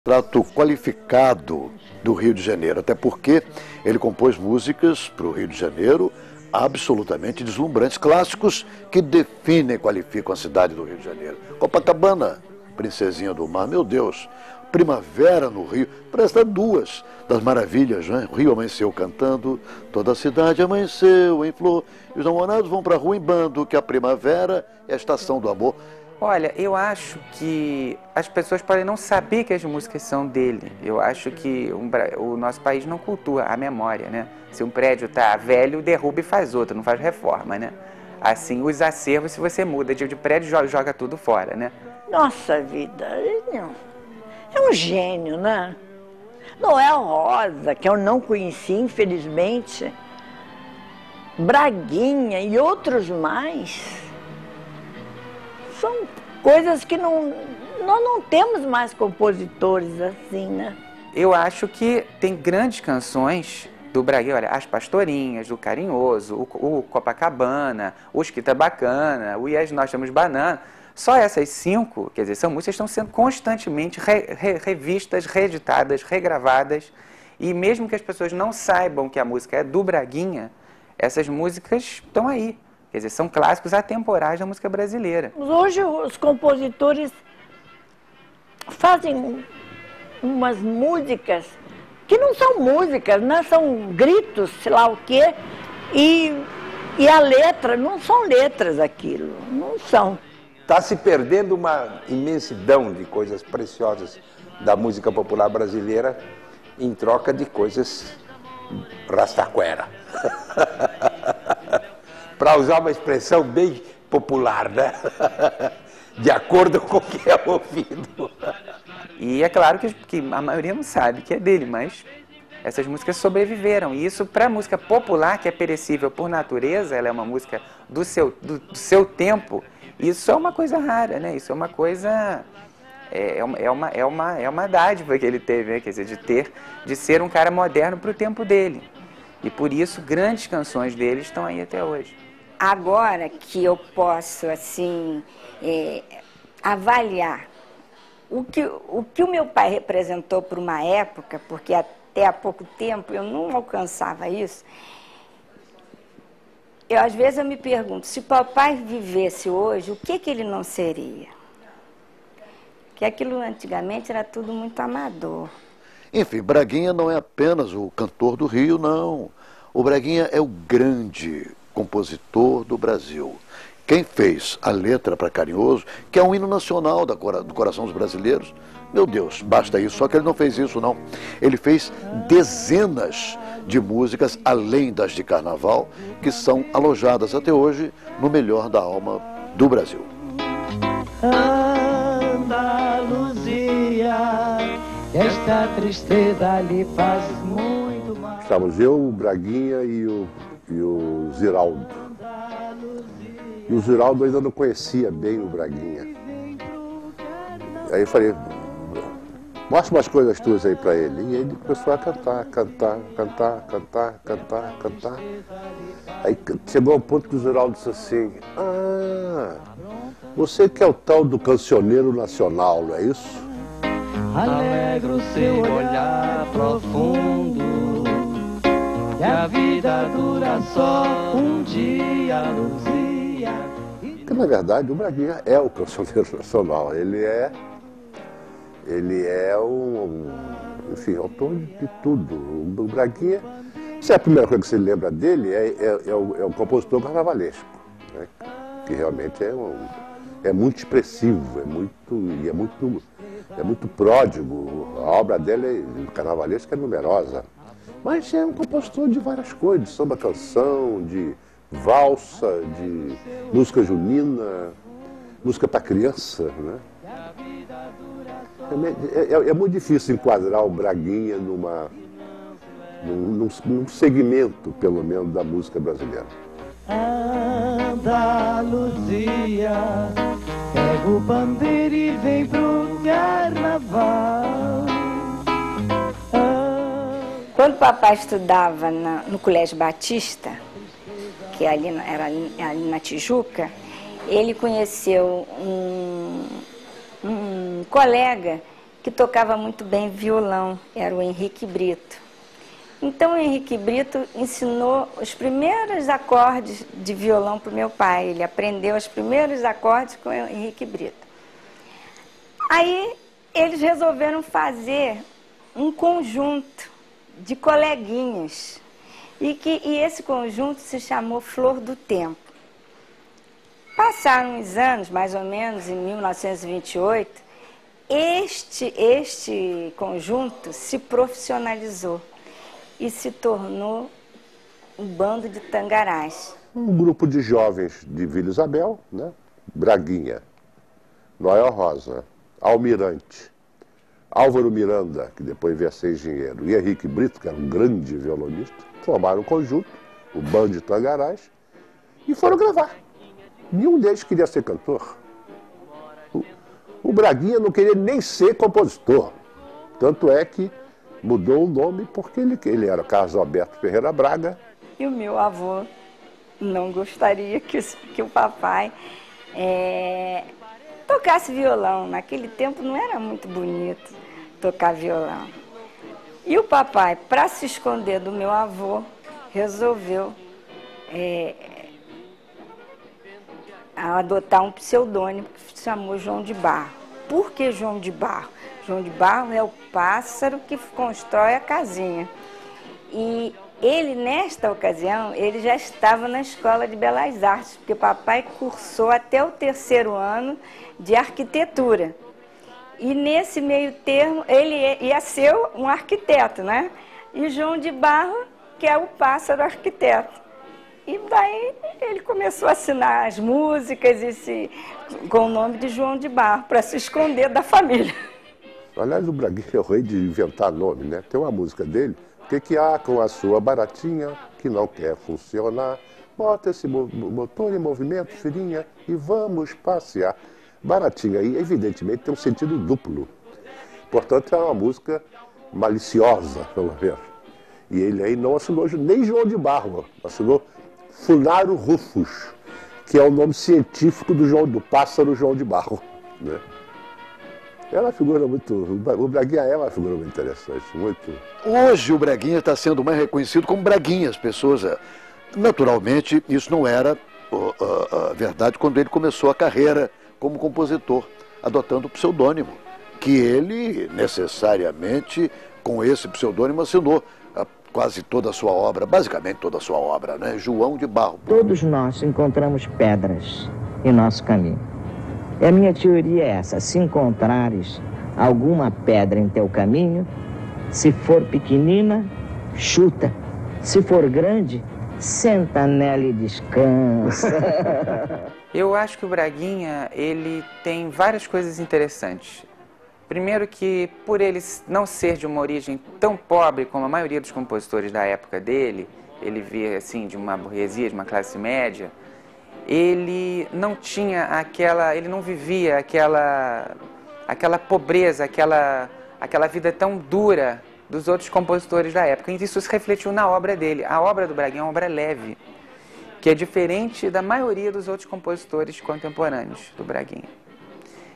Trato qualificado do Rio de Janeiro, até porque ele compôs músicas para o Rio de Janeiro absolutamente deslumbrantes, clássicos que definem e qualificam a cidade do Rio de Janeiro. Copacabana, Princesinha do Mar, meu Deus, Primavera no Rio, presta duas das maravilhas, né? O Rio amanheceu cantando, toda a cidade amanheceu em flor, e os namorados vão para a rua em bando, que a primavera é a estação do amor. Olha, eu acho que as pessoas podem não saber que as músicas são dele. Eu acho que o nosso país não cultua a memória, né? Se um prédio está velho, derruba e faz outro, não faz reforma, né? Assim, os acervos, se você muda de prédio, joga tudo fora, né? Nossa vida, é um gênio, né? Noel Rosa, que eu não conheci, infelizmente, Braguinha e outros mais. São coisas que nós não temos mais compositores assim, né? Eu acho que tem grandes canções do Braguinha, olha, As Pastorinhas, o Carinhoso, o Copacabana, o Esquita Bacana, o Yes Nós Temos Banana. Só essas 5, quer dizer, são músicas que estão sendo constantemente revistas, reeditadas, regravadas. E mesmo que as pessoas não saibam que a música é do Braguinha, essas músicas estão aí. Quer dizer, são clássicos atemporais da música brasileira. Hoje os compositores fazem umas músicas que não são músicas, né? São gritos, sei lá o quê, e a letra, não são letras aquilo, não são. Está se perdendo uma imensidão de coisas preciosas da música popular brasileira em troca de coisas rastaquera. Para usar uma expressão bem popular, né? De acordo com o que é ouvido. E é claro que a maioria não sabe que é dele, mas essas músicas sobreviveram. E isso, para a música popular, que é perecível por natureza, ela é uma música do seu tempo, isso é uma coisa rara, né? Isso é uma coisa... É uma dádiva que ele teve, né? Quer dizer, de ser um cara moderno para o tempo dele. E por isso, grandes canções dele estão aí até hoje. Agora que eu posso, assim, avaliar o que o meu pai representou por uma época, porque até há pouco tempo eu não alcançava isso, às vezes eu me pergunto, se papai vivesse hoje, o que ele não seria? Porque aquilo antigamente era tudo muito amador. Enfim, Braguinha não é apenas o cantor do Rio, não. O Braguinha é o grande compositor do Brasil. Quem fez a letra para Carinhoso, que é um hino nacional do coração dos brasileiros, meu Deus, basta isso. Só que ele não fez isso, não. Ele fez dezenas de músicas, além das de carnaval, que são alojadas até hoje no melhor da alma do Brasil. Andaluzia, esta tristeza lhe faz muito mal. Estávamos eu, o Braguinha e o Ziraldo. E o Ziraldo ainda não conhecia bem o Braguinha. Aí eu falei, mostra umas coisas tuas aí pra ele. E ele começou a cantar. Aí chegou ao ponto que o Ziraldo disse assim, você que é o tal do cancioneiro nacional, não é isso? Alegra o seu olhar profundo, que a vida dura só um dia, Luzia. Porque, na verdade, o Braguinha é o cancioneiro nacional. Ele é enfim, autor de tudo. O Braguinha, se é a primeira coisa que você lembra dele, é o compositor carnavalesco, né? Que realmente é muito expressivo, é muito pródigo. A obra dele, carnavalesca, é numerosa. Mas é um compositor de várias coisas, de samba-canção, de valsa, de música junina, música para criança, né? É muito difícil enquadrar o Braguinha num segmento, pelo menos, da música brasileira. Andaluzia, pega o bandeira e vem pro carnaval. Quando o papai estudava no Colégio Batista, que era ali na Tijuca, ele conheceu um colega que tocava muito bem violão, era o Henrique Brito. Então o Henrique Brito ensinou os primeiros acordes de violão para o meu pai. Ele aprendeu os primeiros acordes com o Henrique Brito. Aí eles resolveram fazer um conjunto de coleguinhas. E esse conjunto se chamou Flor do Tempo. Passaram uns anos, mais ou menos, em 1928, este conjunto se profissionalizou e se tornou um bando de tangarás. Um grupo de jovens de Vila Isabel, né? Braguinha, Noel Rosa, Almirante, Álvaro Miranda, que depois veio a ser engenheiro, e Henrique Brito, que era um grande violonista, formaram um conjunto, o Bando de Tangarás, e foram gravar. Nenhum deles queria ser cantor. O Braguinha não queria nem ser compositor. Tanto é que mudou o nome porque ele era Carlos Alberto Ferreira Braga. E o meu avô não gostaria que o papai tocasse violão. Naquele tempo não era muito bonito tocar violão. E o papai, para se esconder do meu avô, resolveu adotar um pseudônimo que se chamou João de Barro. Por que João de Barro? João de Barro é o pássaro que constrói a casinha. E ele, nesta ocasião, ele já estava na Escola de Belas Artes, porque o papai cursou até o 3º ano de arquitetura. E nesse meio termo, ele ia ser um arquiteto, né? E João de Barro, que é o pássaro arquiteto. E daí ele começou a assinar as músicas com o nome de João de Barro, para se esconder da família. Aliás, o Braguinha é o rei de inventar nome, né? Tem uma música dele, o que há com a sua baratinha que não quer funcionar? Bota esse motor em movimento, filhinha, e vamos passear. Baratinha aí, evidentemente, tem um sentido duplo. Portanto, é uma música maliciosa, pelo menos. E ele aí não assinou nem João de Barro, assinou Funaro Rufus, que é o nome científico do pássaro João de Barro, né? É uma figura muito... O Braguinha é uma figura muito interessante, muito... Hoje o Braguinha está sendo mais reconhecido como Braguinha. As pessoas... Naturalmente, isso não era a verdade quando ele começou a carreira como compositor, adotando o pseudônimo, que ele necessariamente, com esse pseudônimo, assinou quase toda a sua obra, basicamente toda a sua obra, né? João de Barro. Todos nós encontramos pedras em nosso caminho. E a minha teoria é essa: se encontrares alguma pedra em teu caminho, se for pequenina, chuta. Se for grande, senta nela e descansa. Eu acho que o Braguinha, ele tem várias coisas interessantes. Primeiro que, por ele não ser de uma origem tão pobre como a maioria dos compositores da época dele, ele via assim de uma burguesia, de uma classe média, ele não tinha ele não vivia aquela pobreza, aquela vida tão dura dos outros compositores da época. E isso se refletiu na obra dele. A obra do Braguinha é uma obra leve, que é diferente da maioria dos outros compositores contemporâneos do Braguinha.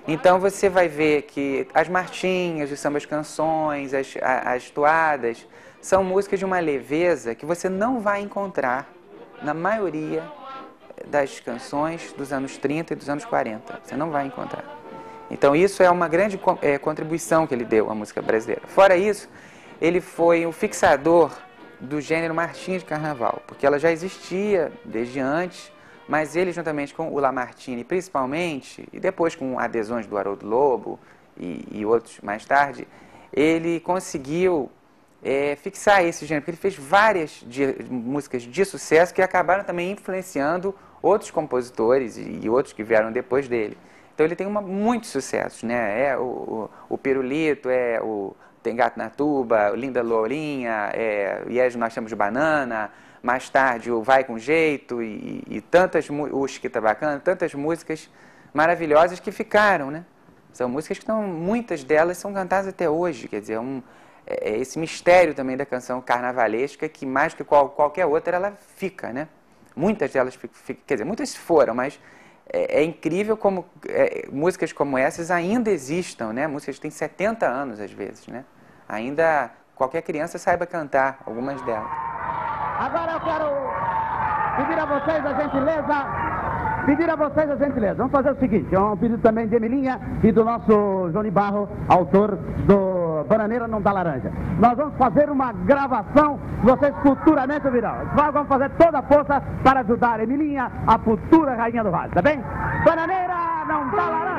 Então você vai ver que as marchinhas, os sambas canções, as toadas, são músicas de uma leveza que você não vai encontrar na maioria das canções dos anos 30 e dos anos 40. Você não vai encontrar. Então isso é uma grande contribuição que ele deu à música brasileira. Fora isso, ele foi o fixador do gênero marchinha de carnaval, porque ela já existia desde antes, mas ele, juntamente com o Lamartine, principalmente, e depois com adesões do Haroldo Lobo e outros mais tarde, ele conseguiu fixar esse gênero, porque ele fez várias músicas de sucesso que acabaram também influenciando outros compositores e outros que vieram depois dele. Então ele tem muitos sucessos, né? O Pirulito, Tem Gato na Tuba, Linda Lourinha, Yes, Nós Temos Banana, mais tarde o Vai Com Jeito e tantas, o Chiquita Bacana, tantas músicas maravilhosas que ficaram, né? São músicas que muitas delas são cantadas até hoje, quer dizer, esse mistério também da canção carnavalesca que mais que qualquer outra ela fica, né? Muitas delas quer dizer, muitas foram, mas é incrível como músicas como essas ainda existam, né? Músicas que têm 70 anos às vezes, né? Ainda qualquer criança saiba cantar algumas delas. Agora eu quero pedir a vocês a gentileza. Vamos fazer o seguinte, é um pedido também de Emilinha e do nosso João de Barro, autor do Bananeira Não Dá Laranja. Nós vamos fazer uma gravação, vocês futuramente ouvirão. Vamos fazer toda a força para ajudar a Emilinha, a futura rainha do rádio, tá bem? Bananeira Não Dá Laranja!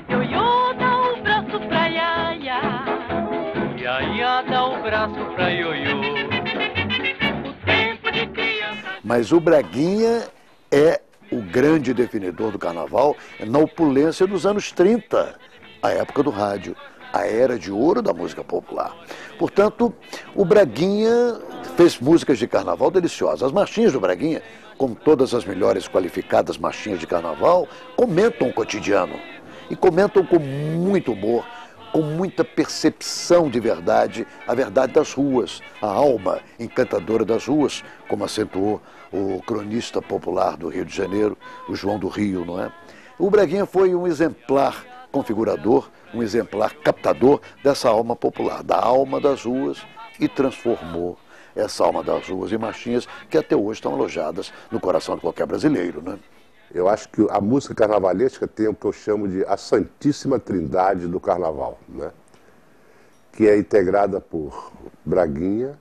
Ioiô dá o braço pra Iaia, Iaia dá o braço pra Ioiô. O tempo de criança. Mas o Braguinha é o grande definidor do carnaval na opulência dos anos 30, a época do rádio, a era de ouro da música popular. Portanto, o Braguinha fez músicas de carnaval deliciosas. As marchinhas do Braguinha, como todas as melhores qualificadas marchinhas de carnaval, comentam o cotidiano. E comentam com muito humor, com muita percepção de verdade, a verdade das ruas, a alma encantadora das ruas, como acentuou o cronista popular do Rio de Janeiro, o João do Rio, não é? O Braguinha foi um exemplar configurador, um exemplar captador dessa alma popular, da alma das ruas, e transformou essa alma das ruas em marchinhas que até hoje estão alojadas no coração de qualquer brasileiro, né? Eu acho que a música carnavalesca tem o que eu chamo de a Santíssima Trindade do Carnaval, né? Que é integrada por Braguinha,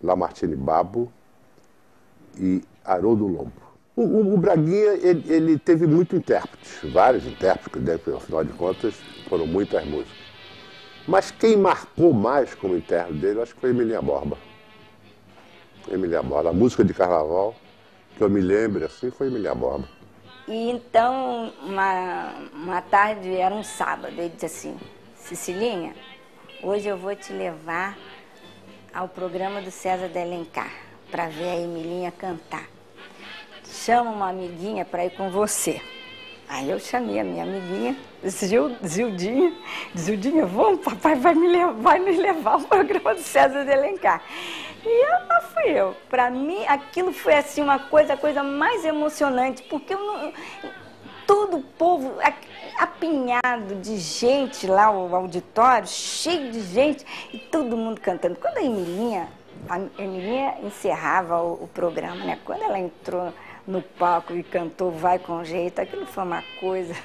Lamartine Babo e Haroldo Lobo. O Braguinha, ele teve muito intérprete, vários intérpretes, afinal de contas, foram muitas músicas. Mas quem marcou mais como intérprete dele, eu acho que foi Emilinha Borba. Emilinha Borba, a música de carnaval, que eu me lembro assim, foi Emilinha Borba. E então, uma tarde, era um sábado, ele disse assim: Cecilinha, hoje eu vou te levar ao programa do César de Alencar, para ver a Emilinha cantar. Chama uma amiguinha para ir com você. Aí eu chamei a minha amiguinha, Zildinha. Zildinha, vamos, papai vai nos levar ao programa do César de Alencar. E lá fui eu. Para mim, aquilo foi assim a coisa mais emocionante, porque todo o povo apinhado de gente lá, o auditório, cheio de gente, e todo mundo cantando. Quando a Emilinha encerrava o programa, né? Quando ela entrou no palco e cantou Vai Com Jeito, aquilo foi uma coisa.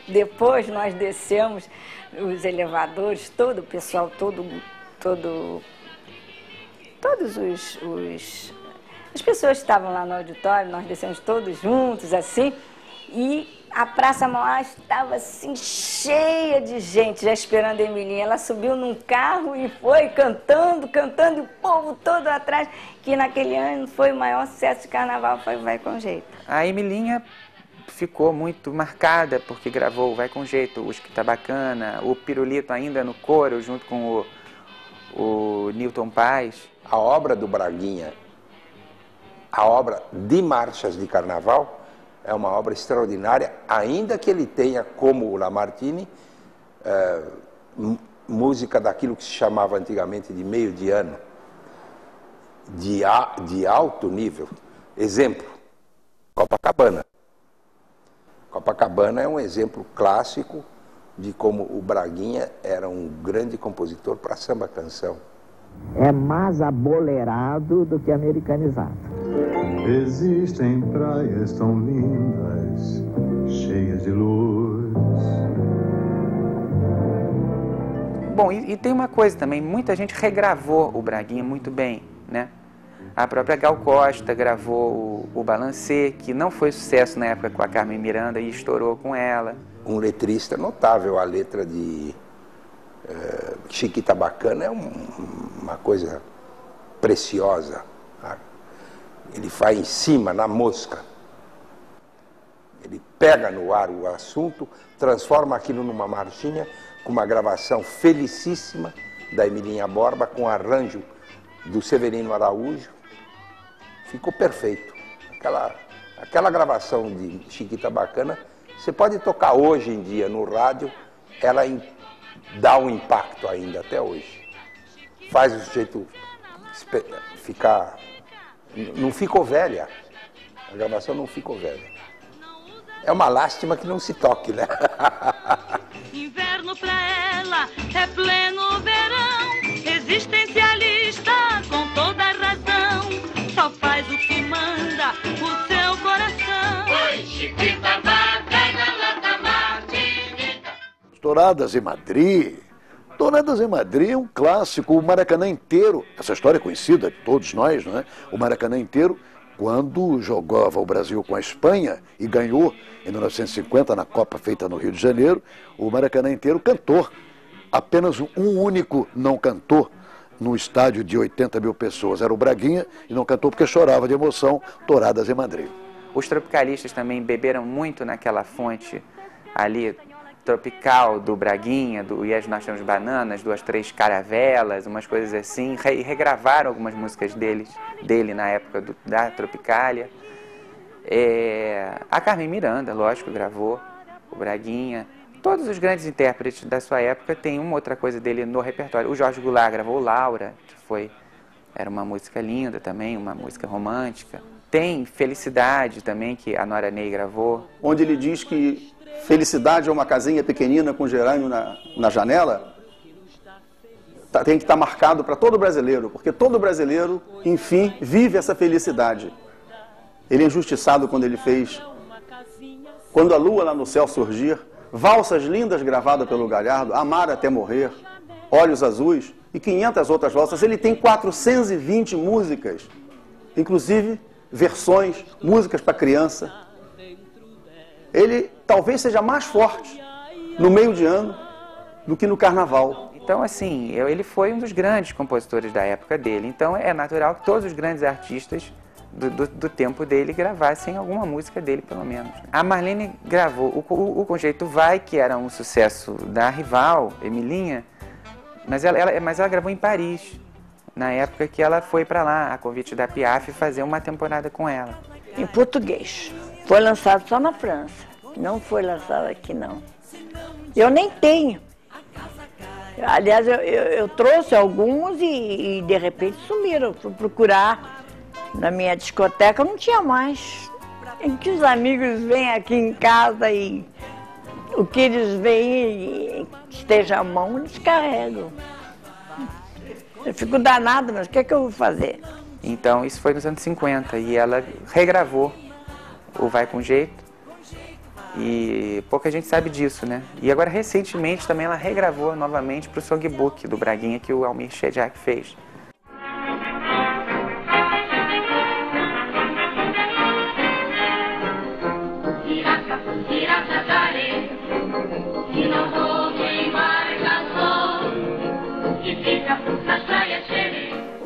Depois nós descemos os elevadores, todo o pessoal, todos as pessoas que estavam lá no auditório, nós descemos todos juntos, assim, e a Praça Mauá estava assim, cheia de gente, já esperando a Emilinha. Ela subiu num carro e foi cantando, e o povo todo atrás, que naquele ano foi o maior sucesso de carnaval, foi Vai Com Jeito. A Emilinha ficou muito marcada, porque gravou Vai Com Jeito, Os Que Tá Bacana, o Pirulito ainda no coro, junto com o Newton Paz. A obra do Braguinha, a obra de marchas de carnaval, é uma obra extraordinária, ainda que ele tenha, como o Lamartine, música daquilo que se chamava antigamente de meio de ano, de alto nível. Exemplo, Copacabana. Copacabana é um exemplo clássico de como o Braguinha era um grande compositor para samba-canção. é mais abolerado do que americanizado. Existem praias tão lindas, cheias de luz. Bom, e tem uma coisa também, muita gente regravou o Braguinha muito bem, né? A própria Gal Costa gravou o Balancê, que não foi sucesso na época com a Carmen Miranda e estourou com ela. Um letrista notável, a letra de Chiquita Bacana é uma coisa preciosa. Ele faz em cima, na mosca. Ele pega no ar o assunto, transforma aquilo numa marchinha, com uma gravação felicíssima da Emilinha Borba, com arranjo do Severino Araújo. Ficou perfeito. Aquela gravação de Chiquita Bacana, você pode tocar hoje em dia no rádio, ela dá um impacto ainda, até hoje. Faz o sujeito ficar... Não ficou velha. A gravação não ficou velha. É uma lástima que não se toque, né? Inverno pra ela é pleno verão. Existencialista com toda a razão. Só faz o que manda o seu coração. Oi, Chiquita Bacana, Lata Martinica. Touradas em Madrid. Touradas em Madrid é um clássico, o Maracanã inteiro, essa história é conhecida de todos nós, não é? O Maracanã inteiro, quando jogava o Brasil com a Espanha e ganhou em 1950 na Copa feita no Rio de Janeiro, o Maracanã inteiro cantou. Apenas um único não cantou no estádio de 80 mil pessoas, era o Braguinha, e não cantou porque chorava de emoção, Touradas em Madrid. Os tropicalistas também beberam muito naquela fonte ali, tropical do Braguinha, do E Nós Temos Bananas, 2, 3 Caravelas, umas coisas assim, e regravaram algumas músicas dele na época da Tropicália. A Carmen Miranda, lógico, gravou o Braguinha. Todos os grandes intérpretes da sua época têm uma outra coisa dele no repertório. O Jorge Goulart gravou Laura, que era uma música linda também, uma música romântica. Tem Felicidade também, que a Nora Ney gravou. Onde ele diz que felicidade é uma casinha pequenina com gerânio na janela, tem que estar marcado para todo brasileiro, porque todo brasileiro, enfim, vive essa felicidade. Ele é injustiçado quando ele fez Quando a Lua lá no céu surgir, valsas lindas gravadas pelo Galhardo, Amar até morrer, Olhos Azuis e 500 outras valsas. Ele tem 420 músicas, inclusive versões, músicas para criança. Ele talvez seja mais forte no meio de ano do que no carnaval. Então, assim, ele foi um dos grandes compositores da época dele. Então, é natural que todos os grandes artistas do tempo dele gravassem alguma música dele, pelo menos. A Marlene gravou o Com Jeito Vai, que era um sucesso da rival, Emilinha, mas ela gravou em Paris, na época que ela foi para lá, a convite da Piaf, fazer uma temporada com ela. Em português. Foi lançado só na França. Não foi lançado aqui, não. Eu nem tenho. Aliás, eu trouxe alguns e de repente sumiram. Fui procurar na minha discoteca, não tinha mais. Em que os amigos vêm aqui em casa e o que eles veem esteja à mão, eles carregam. Eu fico danada, mas o que é que eu vou fazer? Então, isso foi nos anos 50 e ela regravou o Vai Com Jeito e pouca gente sabe disso, né? E agora, recentemente, também ela regravou novamente para o songbook do Braguinha que o Almir Shediac fez.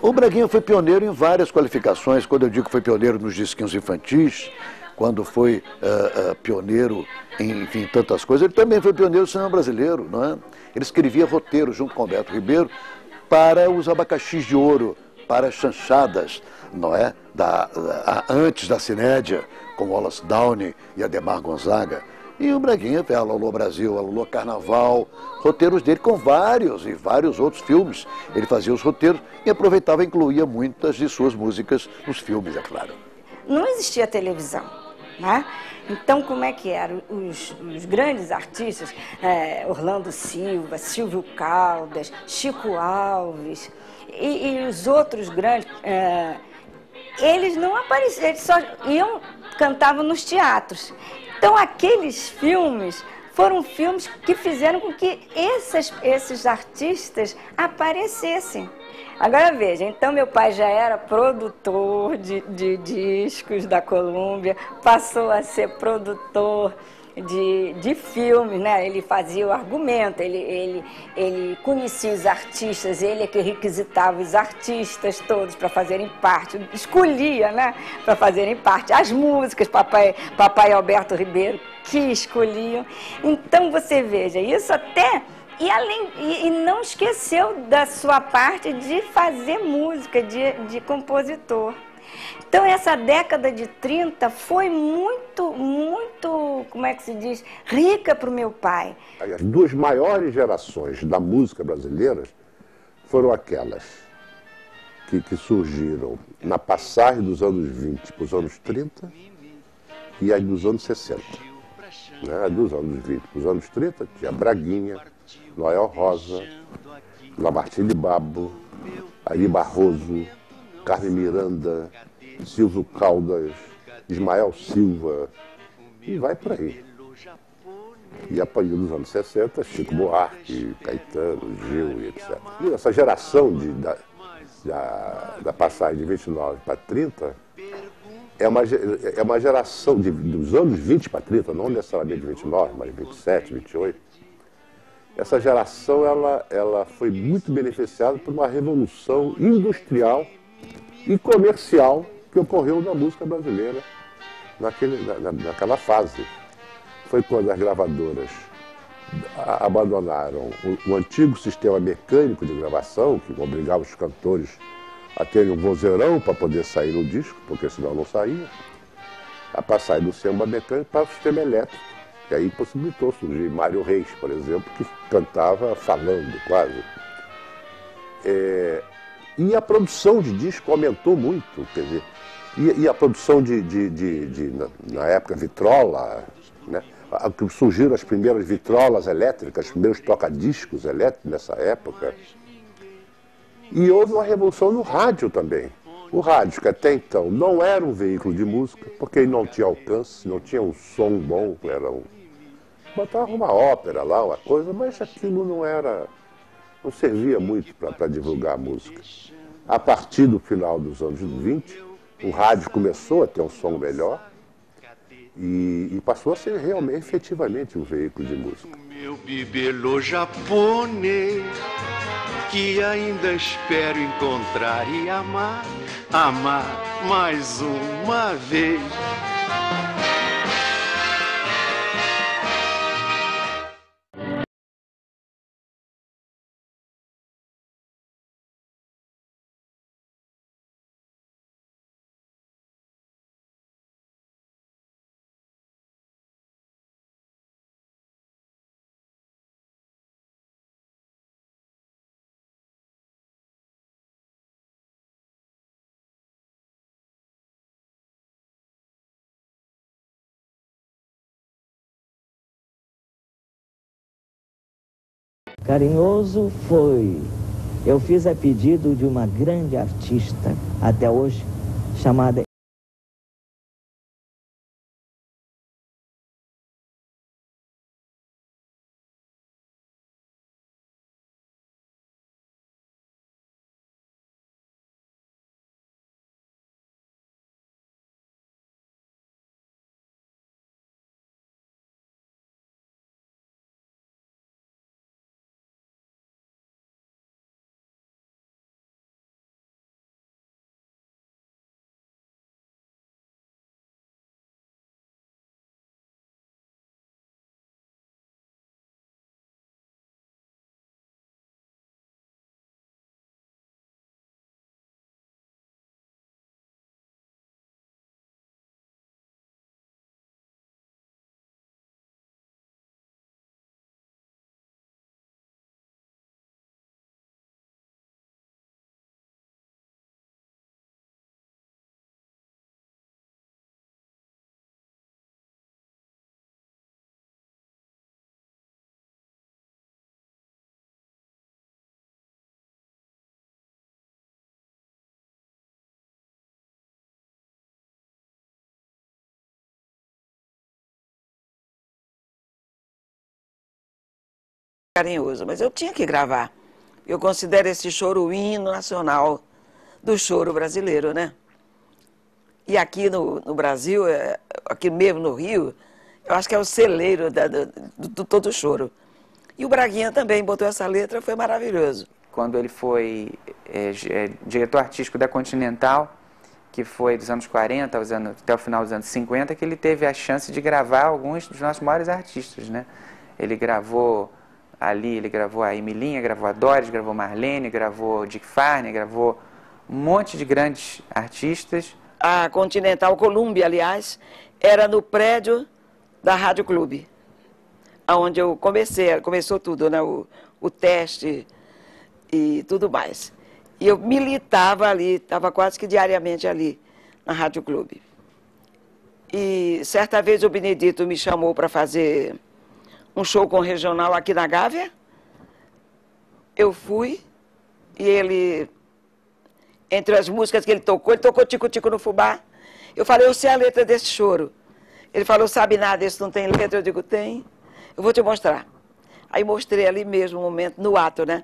O Braguinha foi pioneiro em várias qualificações. Quando eu digo que foi pioneiro nos disquinhos infantis, quando foi pioneiro em tantas coisas, ele também foi pioneiro no cinema brasileiro, não é? Ele escrevia roteiro junto com Alberto Ribeiro para os Abacaxis de Ouro, para as chanchadas, não é? Antes da Cinédia, com Wallace Downey e Ademar Gonzaga. E o Braguinha fez Alô Brasil, Alô Carnaval, roteiros dele com vários outros filmes. Ele fazia os roteiros e aproveitava e incluía muitas de suas músicas nos filmes, é claro. Não existia televisão. né? Então, como é que era? Os grandes artistas, Orlando Silva, Silvio Caldas, Chico Alves e os outros grandes, eles não apareciam, eles só cantavam nos teatros. Então, aqueles filmes foram filmes que fizeram com que esses artistas aparecessem. Agora veja, então meu pai já era produtor de discos da Columbia, passou a ser produtor de filmes, né? Ele fazia o argumento, ele conhecia os artistas, ele é que requisitava os artistas todos para fazerem parte, escolhia, né? Para fazerem parte, as músicas, papai Alberto Ribeiro, que escolhiam. Então você veja, isso até... E não esqueceu da sua parte de fazer música, de compositor. Então, essa década de 30 foi muito, como é que se diz, rica para o meu pai. As duas maiores gerações da música brasileira foram aquelas que surgiram na passagem dos anos 20 para os anos 30 e as dos anos 60. Né? Dos anos 20 para os anos 30 tinha Braguinha, Noel Rosa, Lamartine Babo, Ari Barroso, Carmen Miranda, Silvio Caldas, Ismael Silva, e vai por aí. E a partir dos anos 60, Chico Buarque, Caetano, Gil e etc. E essa geração da passagem de 29 para 30 é uma geração dos anos 20 para 30, não necessariamente de 29, mas 27, 28. Essa geração ela foi muito beneficiada por uma revolução industrial e comercial que ocorreu na música brasileira naquela fase. Foi quando as gravadoras abandonaram o antigo sistema mecânico de gravação, que obrigava os cantores a terem um vozeirão para poder sair no disco, porque senão não saía, a passar do sistema mecânico para o sistema elétrico. Que aí possibilitou surgir Mário Reis, por exemplo, que cantava falando quase. E a produção de disco aumentou muito, quer dizer, e a produção na época, vitrola, né? Surgiram as primeiras vitrolas elétricas, os primeiros toca-discos elétricos nessa época. E houve uma revolução no rádio também. O rádio, que até então não era um veículo de música, porque ele não tinha alcance, não tinha um som bom, botava uma ópera lá, uma coisa, mas aquilo não servia muito para divulgar a música. A partir do final dos anos 20, o rádio começou a ter um som melhor e passou a ser realmente, efetivamente, um veículo de música. Meu bibelô japonês, que ainda espero encontrar e amar mais uma vez. Carinhoso foi. Eu fiz a pedido de uma grande artista, até hoje, chamada Carinhoso, mas eu tinha que gravar. Eu considero esse choro o hino nacional do choro brasileiro, né? E aqui no Brasil, aqui mesmo no Rio, eu acho que é o celeiro do todo o choro. E o Braguinha também botou essa letra, foi maravilhoso. Quando ele foi diretor artístico da Continental, que foi dos anos 40 até o final dos anos 50, que ele teve a chance de gravar alguns dos nossos maiores artistas, né? Ele gravou ali, ele gravou a Emilinha, gravou a Doris, gravou Marlene, gravou Dick Farney, gravou um monte de grandes artistas. A Continental Columbia, aliás, era no prédio da Rádio Clube, onde eu começou tudo, né? O teste e tudo mais. E eu militava ali, estava quase que diariamente ali, na Rádio Clube. E certa vez o Benedito me chamou para fazer um show com o regional aqui na Gávea. Eu fui e ele, entre as músicas que ele tocou Tico Tico no Fubá. Eu falei, eu sei a letra desse choro. Ele falou, sabe nada, esse não tem letra? Eu digo, tem. Eu vou te mostrar. Aí mostrei ali mesmo, um momento, no ato, né?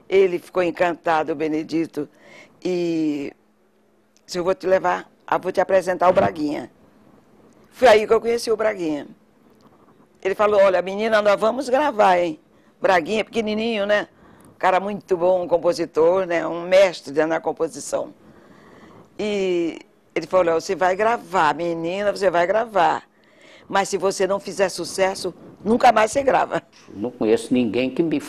Ele ficou encantado, o Benedito, e disse, eu vou te levar, vou te apresentar o Braguinha. Foi aí que eu conheci o Braguinha. Ele falou, olha, menina, nós vamos gravar, hein? Braguinha, pequenininho, né? Um cara muito bom, um compositor, né? Um mestre na composição. E ele falou, você vai gravar, menina, você vai gravar. Mas se você não fizer sucesso, nunca mais você grava. Não conheço ninguém que me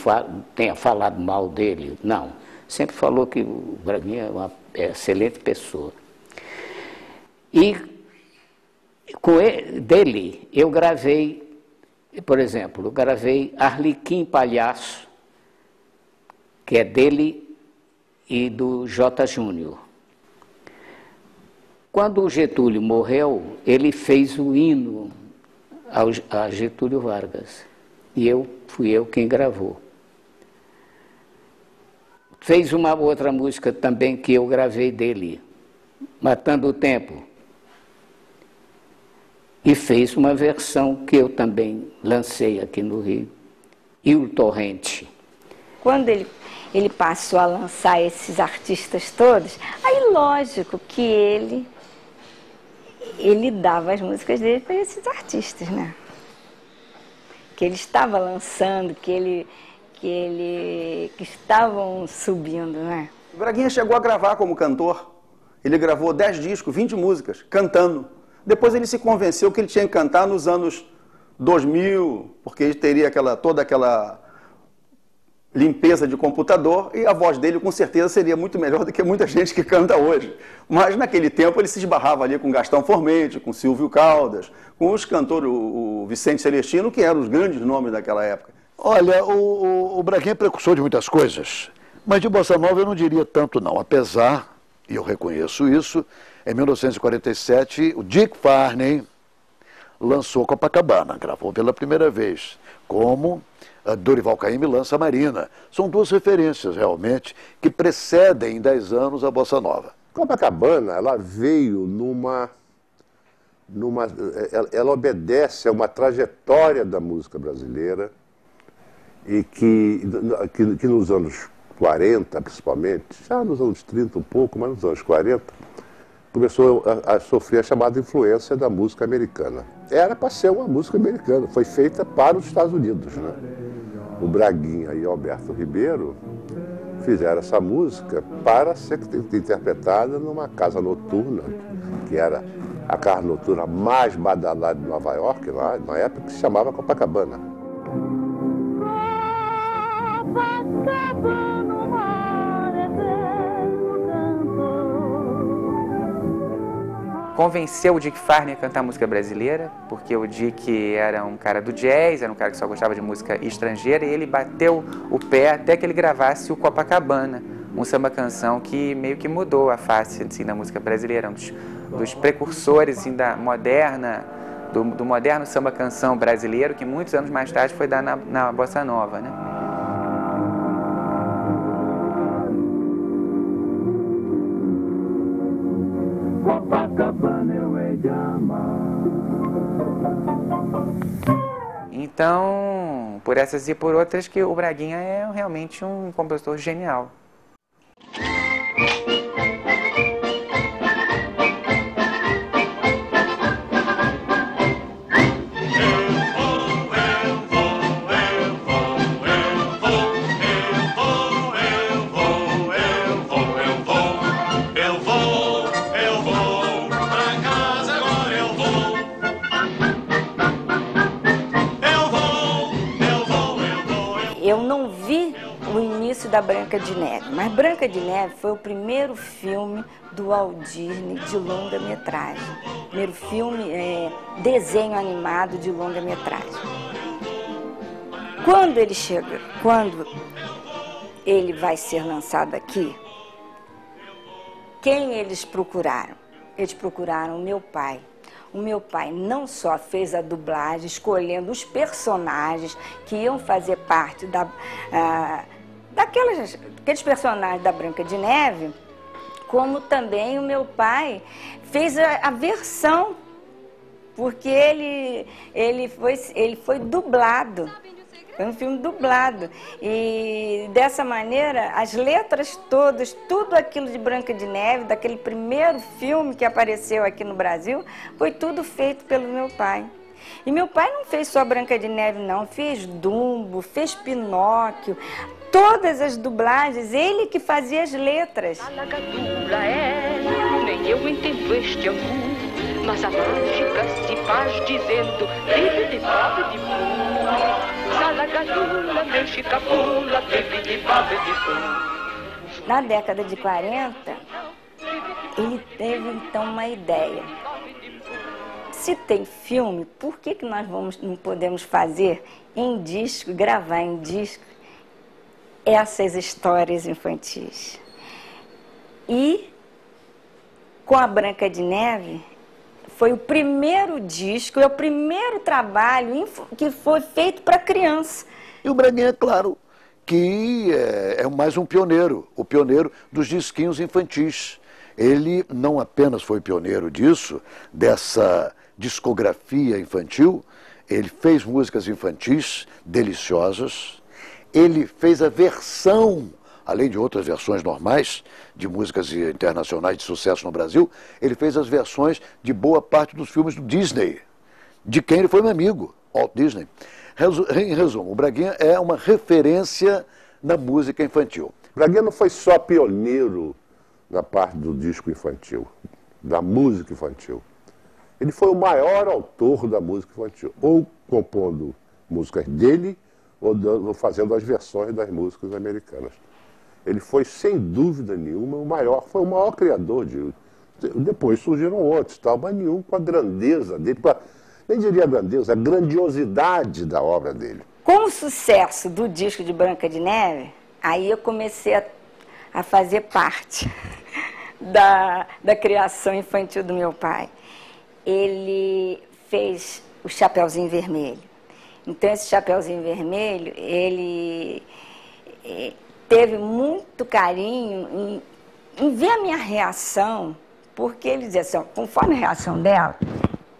tenha falado mal dele, não. Sempre falou que o Braguinha é uma excelente pessoa. E dele, eu gravei, por exemplo, eu gravei Arlequim Palhaço, que é dele e do J. Júnior. Quando o Getúlio morreu, ele fez o hino a Getúlio Vargas. E fui eu quem gravou. Fez uma outra música também que eu gravei dele, Matando o Tempo. E fez uma versão que eu também lancei aqui no Rio, e o Torrente. Quando ele passou a lançar esses artistas todos, aí lógico que ele dava as músicas dele para esses artistas, né? Que ele estava lançando, que estavam subindo, né? O Braguinha chegou a gravar como cantor. Ele gravou 10 discos, 20 músicas, cantando. Depois ele se convenceu que ele tinha que cantar nos anos 2000, porque ele teria toda aquela limpeza de computador, e a voz dele com certeza seria muito melhor do que muita gente que canta hoje. Mas naquele tempo ele se esbarrava ali com Gastão Formente, com Silvio Caldas, com os cantores, o Vicente Celestino, que eram os grandes nomes daquela época. Olha, o Braguinha é precursor de muitas coisas, mas de Bossa Nova eu não diria tanto não, apesar, e eu reconheço isso, em 1947 o Dick Farney lançou Copacabana, gravou pela primeira vez, como Dorival Caymmi lança Marina. São duas referências, realmente, que precedem em 10 anos a Bossa Nova. Copacabana, ela veio ela obedece a uma trajetória da música brasileira e que nos anos 40, principalmente, já nos anos 30 um pouco, mas nos anos 40, começou a sofrer a chamada influência da música americana. Era para ser uma música americana, foi feita para os Estados Unidos, né? O Braguinha e Alberto Ribeiro fizeram essa música para ser interpretada numa casa noturna, que era a casa noturna mais badalada de Nova York, lá, na época, que se chamava Copacabana. Convenceu o Dick Farney a cantar música brasileira, porque o Dick era um cara do jazz, era um cara que só gostava de música estrangeira, e ele bateu o pé até que ele gravasse o Copacabana, um samba-canção que meio que mudou a face assim, da música brasileira, um dos precursores assim, da moderna, do moderno samba-canção brasileiro, que muitos anos mais tarde foi dar na Bossa Nova, né? Então, por essas e por outras que o Braguinha é realmente um compositor genial. Eu não vi o início da Branca de Neve, mas Branca de Neve foi o primeiro filme do Walt Disney de longa-metragem. Primeiro filme, desenho animado de longa-metragem. Quando ele vai ser lançado aqui, quem eles procuraram? Eles procuraram o meu pai. O meu pai não só fez a dublagem, escolhendo os personagens que iam fazer parte daqueles personagens da Branca de Neve, como também o meu pai fez a versão, porque ele foi dublado. Foi um filme dublado. E dessa maneira, as letras todas, tudo aquilo de Branca de Neve, daquele primeiro filme que apareceu aqui no Brasil, foi tudo feito pelo meu pai. E meu pai não fez só Branca de Neve, não. Fez Dumbo, fez Pinóquio, todas as dublagens, ele que fazia as letras. Nem eu entendo este angu, mas a mágica se faz dizendo vive de baba de bu. Salagadula, meu chicapula, vive de baba de bu. Na década de 40, ele teve então uma ideia. Se tem filme, por que nós não podemos fazer em disco, gravar em disco essas histórias infantis? E com a Branca de Neve, foi o primeiro disco, é o primeiro trabalho que foi feito para criança. E o Braguinha, claro, que é mais um pioneiro, o pioneiro dos disquinhos infantis. Ele não apenas foi pioneiro disso, dessa discografia infantil, ele fez músicas infantis deliciosas, ele fez a versão, além de outras versões normais, de músicas internacionais de sucesso no Brasil, ele fez as versões de boa parte dos filmes do Disney, de quem ele foi meu amigo, Walt Disney. Em resumo, o Braguinha é uma referência na música infantil. Braguinha não foi só pioneiro na parte do disco infantil, da música infantil. Ele foi o maior autor da música infantil, ou compondo músicas dele, ou fazendo as versões das músicas americanas. Ele foi, sem dúvida nenhuma, foi o maior criador de... Depois surgiram outros, tal, mas nenhum com a grandeza dele, nem diria grandeza, a grandiosidade da obra dele. Com o sucesso do disco de Branca de Neve, aí eu comecei a fazer parte da criação infantil do meu pai. Ele fez o Chapeuzinho Vermelho. Então, esse Chapeuzinho Vermelho, ele teve muito carinho em ver a minha reação, porque ele dizia assim, ó, conforme a reação dela,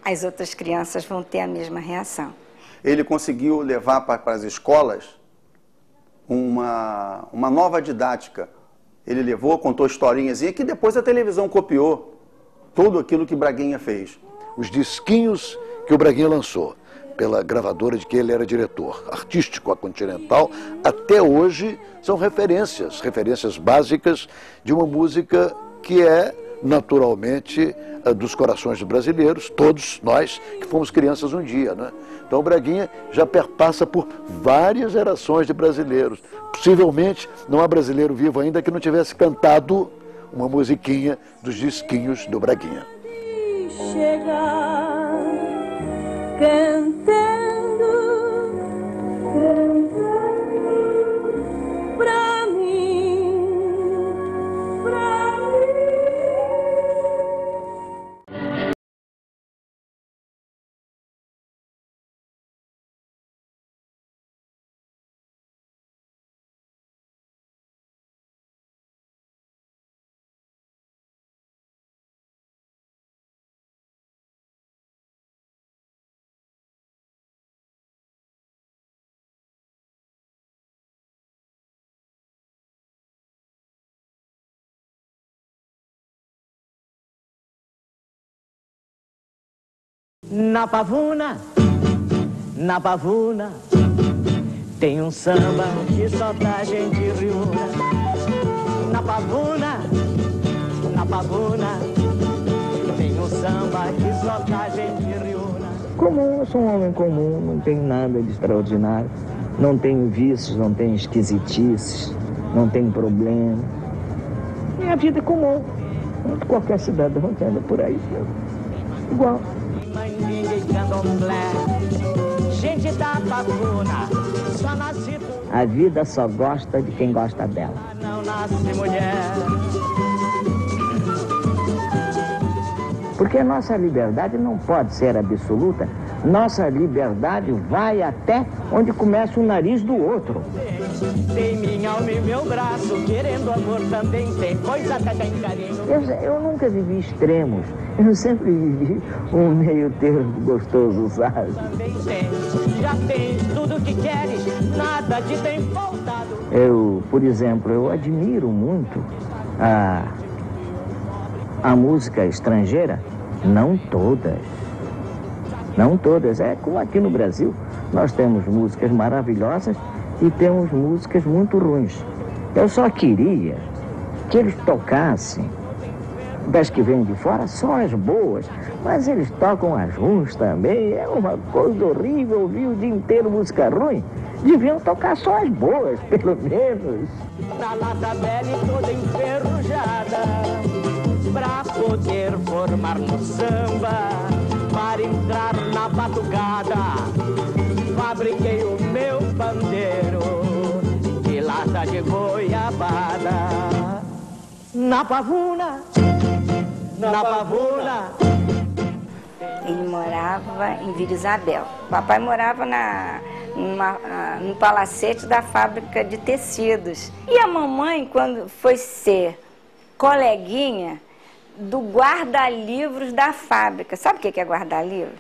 as outras crianças vão ter a mesma reação. Ele conseguiu levar para as escolas uma nova didática. Ele levou, contou historinhas e que depois a televisão copiou tudo aquilo que Braguinha fez. Os disquinhos que o Braguinha lançou, pela gravadora de que ele era diretor artístico, a Continental, até hoje são referências básicas de uma música que é naturalmente dos corações dos brasileiros, todos nós que fomos crianças um dia, né? Então o Braguinha já perpassa por várias gerações de brasileiros. Possivelmente não há brasileiro vivo ainda que não tivesse cantado uma musiquinha dos disquinhos do Braguinha. Chegar cantando, pra Na Pavuna, tem um samba que só dá gente riuna. Na Pavuna, tem um samba que só dá gente riuna. Comum, eu sou um homem comum, não tenho nada de extraordinário. Não tenho vícios, não tenho esquisitices, não tenho problema. Minha vida é comum. Qualquer cidadão que anda por aí, igual. Gente da Pavuna, só nasce... A vida só gosta de quem gosta dela. Não nasce mulher. Porque a nossa liberdade não pode ser absoluta. Nossa liberdade vai até onde começa o nariz do outro. Tem minha alma e meu braço, querendo amor também tem, pois até tem carinho. Eu nunca vivi extremos, eu sempre vivi um meio termo gostoso, sabe? Também tem, já tens tudo que queres, nada te tem faltado. Por exemplo, eu admiro muito a música estrangeira, não todas. Não todas, é como aqui no Brasil, nós temos músicas maravilhosas e temos músicas muito ruins. Eu só queria que eles tocassem, das que vêm de fora, só as boas, mas eles tocam as ruins também, é uma coisa horrível ouvir o dia inteiro música ruim. Deviam tocar só as boas, pelo menos. Na lata velha e toda enferrujada, pra poder formar no samba, para entrar na batucada, fabriquei o meu pandeiro de lata de goiabada. Na Pavuna, Ele morava em Vila Isabel. Papai morava no palacete da fábrica de tecidos. E a mamãe, quando foi ser coleguinha do guarda-livros da fábrica. Sabe o que é guarda-livro?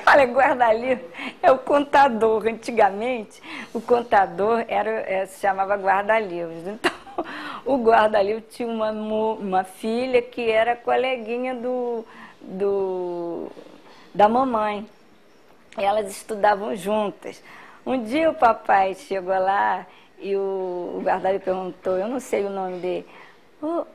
Olha, guarda-livro é o contador. Antigamente, o contador se chamava guarda-livros. Então, o guarda-livro tinha uma filha que era coleguinha da mamãe. Elas estudavam juntas. Um dia o papai chegou lá e o guarda-livro perguntou, eu não sei o nome dele,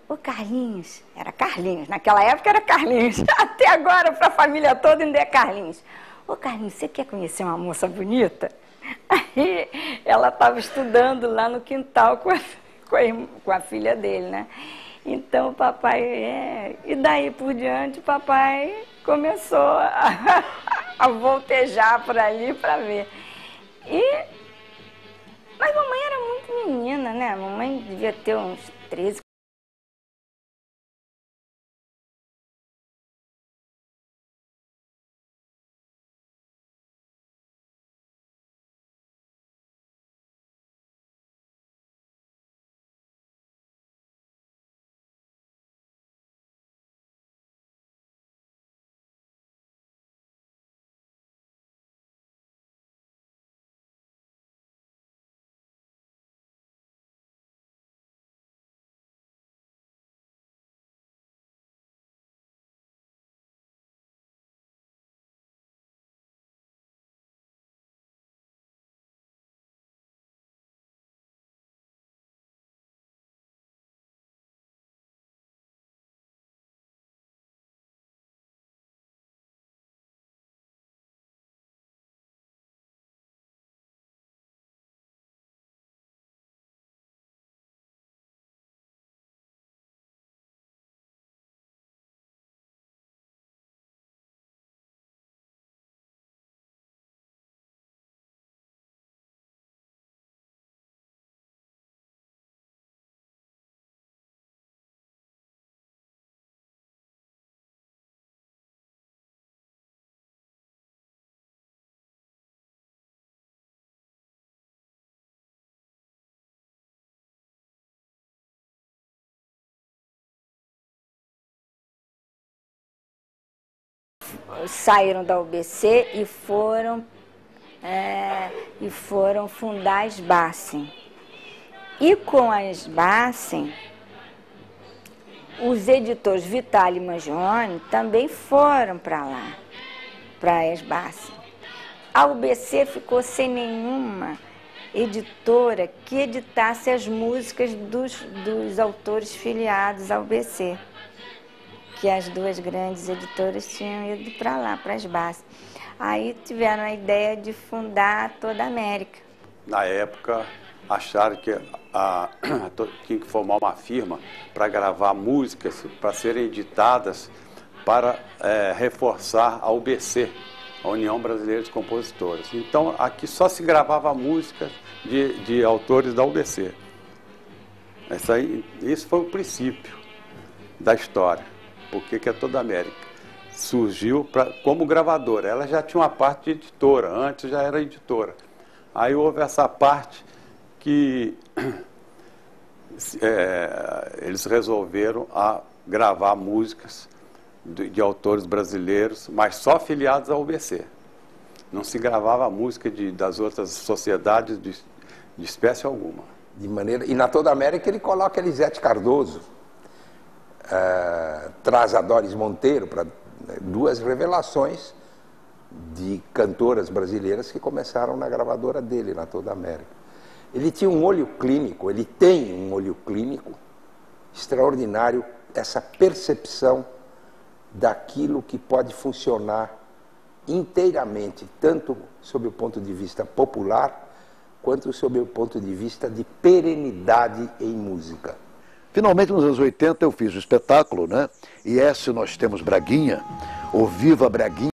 o Carlinhos, era Carlinhos, naquela época era Carlinhos, até agora para a família toda ainda é Carlinhos. Ô Carlinhos, você quer conhecer uma moça bonita? Aí ela estava estudando lá no quintal com a filha dele, né? Então o papai, e daí por diante o papai começou a voltejar por ali para ver. Mas mamãe era muito menina, né? Mamãe devia ter uns 13, saíram da UBC e foram fundar a Sbassen. E com a Sbassen, os editores Vitale e Mangione também foram para lá. para a Esbácia. A UBC ficou sem nenhuma editora que editasse as músicas dos autores filiados ao UBC, que as duas grandes editoras tinham ido para lá, para a Esbácia. Aí tiveram a ideia de fundar Toda a América. Na época, acharam que tinha que formar uma firma para gravar músicas, para serem editadas, para reforçar a UBC, a União Brasileira de Compositores. Então, aqui só se gravava músicas de autores da UBC. Isso foi o princípio da história. Por que a Toda a América surgiu como gravadora? Ela já tinha uma parte de editora, antes já era editora. Aí houve essa parte que eles resolveram gravar músicas de autores brasileiros, mas só filiados ao UBC. Não se gravava música das outras sociedades de espécie alguma. E na Toda a América ele coloca Elisete Cardoso, traz a Doris Monteiro, duas revelações de cantoras brasileiras que começaram na gravadora dele, na Toda a América. Ele tinha um olho clínico, ele tem um olho clínico extraordinário, essa percepção daquilo que pode funcionar inteiramente, tanto sob o ponto de vista popular, quanto sob o ponto de vista de perenidade em música. Finalmente, nos anos 80, eu fiz o espetáculo, né? E esse nós temos Braguinha, o Viva Braguinha.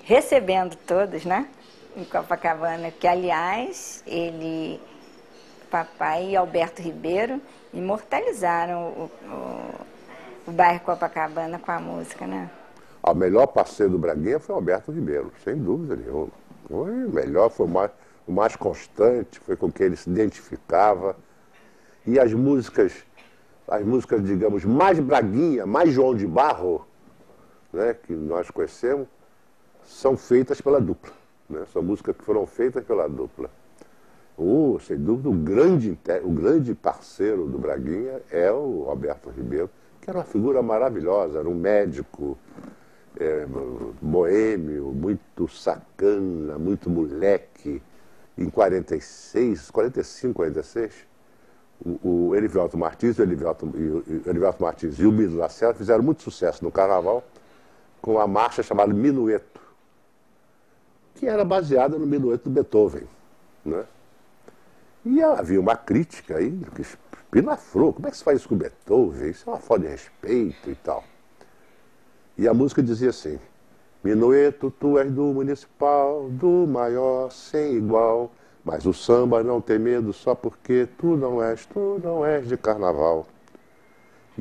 Recebendo todos, né, em Copacabana, que aliás, papai e Alberto Ribeiro imortalizaram o bairro Copacabana com a música, né? O melhor parceiro do Braguinha foi o Alberto Ribeiro, sem dúvida nenhuma. Foi o melhor, foi o mais constante, foi com quem ele se identificava. E as músicas, digamos, mais Braguinha, mais João de Barro, né, que nós conhecemos, são feitas pela dupla, né? São músicas que foram feitas pela dupla. Sem dúvida, o grande parceiro do Braguinha é o Alberto Ribeiro, que era uma figura maravilhosa, era um médico boêmio, muito sacana, muito moleque. Em 45, 46, o Erivelto Martins, e o Milo Lacerda fizeram muito sucesso no carnaval com uma marcha chamada Minueto, que era baseada no Minueto do Beethoven, né? E havia uma crítica aí, que espinafrou, como é que se faz isso com o Beethoven? Isso é uma falta de respeito e tal. E a música dizia assim: Minueto, tu és do municipal, do maior, sem igual, mas o samba não tem medo só porque tu não és de carnaval.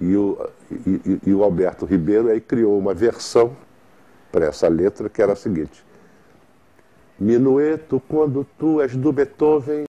E o Alberto Ribeiro aí criou uma versão para essa letra que era a seguinte: Minueto, quando tu és do Beethoven,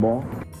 bom.